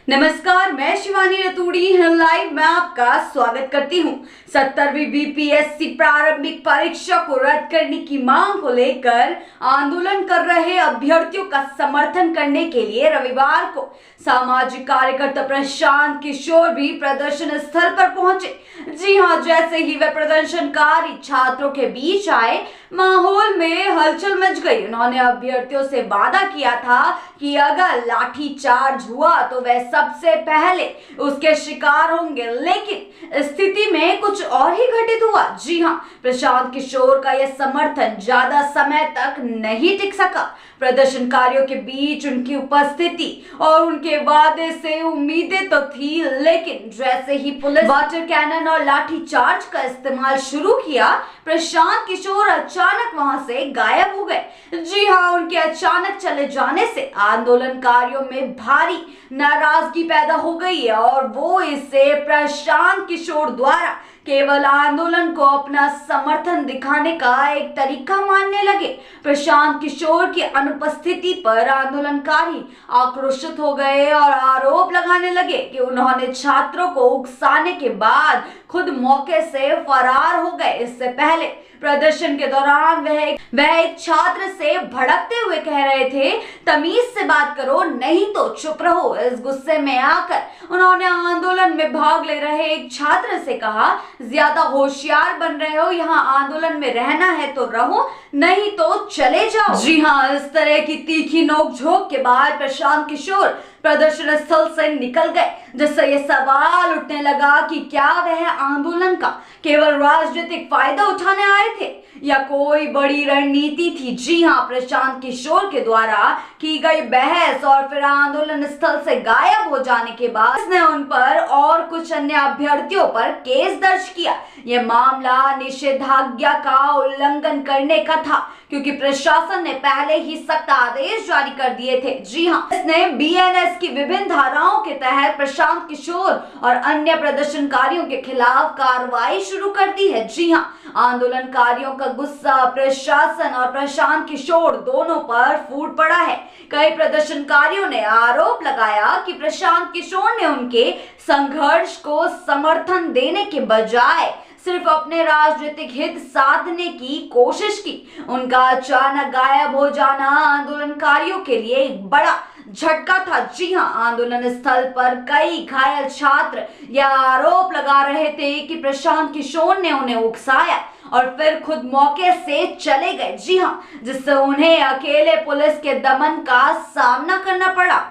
नमस्कार, मैं शिवानी रतूड़ी लाइव में आपका स्वागत करती हूं। 70वीं बीपीएससी प्रारंभिक परीक्षा को रद्द करने की मांग को लेकर आंदोलन कर रहे अभ्यर्थियों का समर्थन करने के लिए रविवार को सामाजिक कार्यकर्ता प्रशांत किशोर भी प्रदर्शन स्थल पर पहुंचे। जी हां, जैसे ही वे प्रदर्शनकारी छात्रों के बीच आए, माहौल में हलचल मच गई। उन्होंने अभ्यर्थियों से वादा किया था कि अगर लाठीचार्ज हुआ तो वे सबसे पहले उसके शिकार होंगे, लेकिन स्थिति में कुछ और ही घटित हुआ। जी हां, प्रशांत किशोर का यह समर्थन ज्यादा समय तक नहीं टिक सका। प्रदर्शनकारियों के बीच उनकी उपस्थिति और उनके वादे से उम्मीदें तो थी, लेकिन जैसे ही पुलिस वाटर कैनन और लाठीचार्ज का इस्तेमाल शुरू किया, प्रशांत किशोर अचानक वहां से गायब हो गए। जी हां, उनके अचानक चले जाने से आंदोलनकारियों में भारी नाराजगी पैदा हो गई है और वो इसे प्रशांत किशोर द्वारा केवल आंदोलन को अपना समर्थन दिखाने का एक तरीका मानने लगे। प्रशांत किशोर की अनुपस्थिति पर आंदोलनकारी आक्रोशित हो गए और आरोप लगाने लगे कि उन्होंने छात्रों को उकसाने के बाद खुद मौके से फरार हो गए। इससे पहले प्रदर्शन के दौरान वह एक छात्र से भड़कते हुए कह रहे थे, तमीज से बात करो, नहीं तो चुप रहो। इस गुस्से में आकर उन्होंने आंदोलन में भाग ले रहे एक छात्र से कहा, ज्यादा होशियार बन रहे हो, यहाँ आंदोलन में रहना है तो रहो, नहीं तो चले जाओ। जी हाँ, इस तरह की तीखी नोकझोंक के बाद प्रशांत किशोर प्रदर्शन स्थल से निकल गए, जिससे ये सवाल उठने लगा कि क्या वह आंदोलन का केवल राजनीतिक फायदा उठाने आए थे या कोई बड़ी रणनीति थी। जी हाँ, प्रशांत किशोर के द्वारा की गई बहस और फिर आंदोलन स्थल से गायब हो जाने के बाद उसने उन पर और कुछ अन्य अभ्यर्थियों पर केस दर्ज किया। यह मामला निषेधाज्ञा का उल्लंघन करने का था, क्योंकि प्रशासन ने पहले ही सख्त आदेश जारी कर दिए थे। जी हाँ, इसने बीएनएस की विभिन्न धाराओं के तहत प्रशांत किशोर और अन्य प्रदर्शनकारियों के खिलाफ कार्रवाई शुरू कर दी है। जी हाँ, आंदोलनकारियों का गुस्सा प्रशासन और प्रशांत किशोर दोनों पर फूट पड़ा है। कई प्रदर्शनकारियों ने आरोप लगाया कि प्रशांत किशोर ने उनके संघर्ष को समर्थन देने के बजाय सिर्फ अपने राजनीतिक हित साधने की कोशिश की। उनका अचानक गायब हो जाना आंदोलनकारियों के लिए एक बड़ा झटका था। जी हां, आंदोलन स्थल पर कई घायल छात्र यह आरोप लगा रहे थे कि प्रशांत किशोर ने उन्हें उकसाया और फिर खुद मौके से चले गए। जी हां, जिससे उन्हें अकेले पुलिस के दमन का सामना करना पड़ा।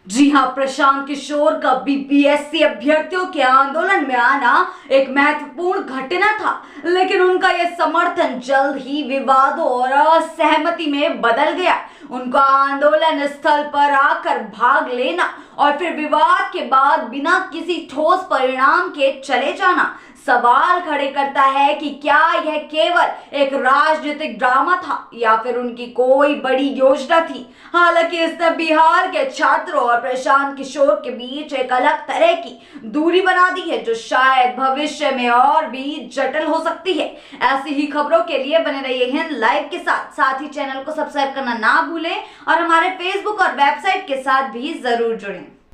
जी हां, प्रशांत किशोर का बीपीएससी अभ्यर्थियों के आंदोलन में आना एक महत्वपूर्ण घटना था, लेकिन उनका यह समर्थन जल्द ही विवादों और असहमति में बदल गया। उनका आंदोलन स्थल पर आकर भाग लेना और फिर विवाद के बाद बिना किसी ठोस परिणाम के चले जाना सवाल खड़े करता है कि क्या यह केवल एक राजनीतिक ड्रामा था या फिर उनकी कोई बड़ी योजना थी। हालांकि इसने बिहार के छात्रों और प्रशांत किशोर के बीच एक अलग तरह की दूरी बना दी है, जो शायद भविष्य में और भी जटिल हो सकती है। ऐसी ही खबरों के लिए बने रहिए हैं लाइव के साथ ही चैनल को सब्सक्राइब करना ना भूलें और हमारे फेसबुक और वेबसाइट के साथ भी जरूर जुड़ें।